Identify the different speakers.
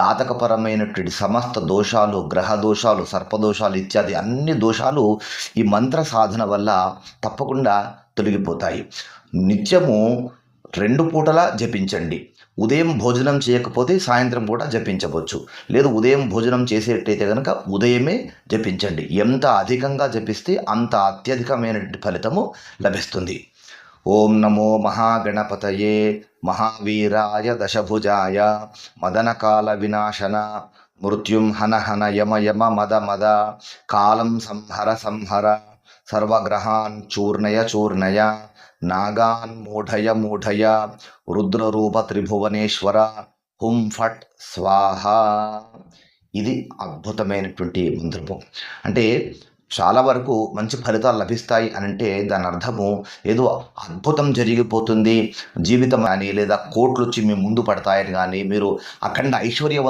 Speaker 1: జాతకపరమైనటువంటి సమస్త దోషాలు, గ్రహ దోషాలు, సర్పదోషాలు ఇత్యాది అన్ని దోషాలు ఈ మంత్ర సాధన వల్ల తప్పకుండా తొలగిపోతాయి. నిత్యము 2 పూటలా జపించండి. ఉదయం భోజనం చేయకపోతే సాయంత్రం పూట జపించవచ్చు. లేదు ఉదయం భోజనం చేసేటైతే కనుక ఉదయమే జపించండి. ఎంత అధికంగా జపిస్తే అంత అత్యధికమైనటువంటి ఫలితము లభిస్తుంది. ఓం నమో మహాగణపతయే మహావీరాయ దశభుజాయ మదనకాల వినాశన మృత్యుం హన హన యమ యమ మద మద కాలం సంహర సంహర సర్వగ్రహాన్ చూర్ణయ చూర్ణయ నాగాన్ మూఢయ మూఢయ రుద్రరూప త్రిభువనేశ్వర హుం ఫట్ స్వాహ. ఇది అద్భుతమైనటువంటి మంత్రము. అంటే చాలా వరకు మంచి ఫలితాలు లభిస్తాయి అని అంటే దాని అర్థము ఏదో అద్భుతం జరిగిపోతుంది జీవితం కానీ, లేదా కోట్లు వచ్చి మీ ముందు పడతాయని కానీ, మీరు అఖండ ఐశ్వర్యవంతులు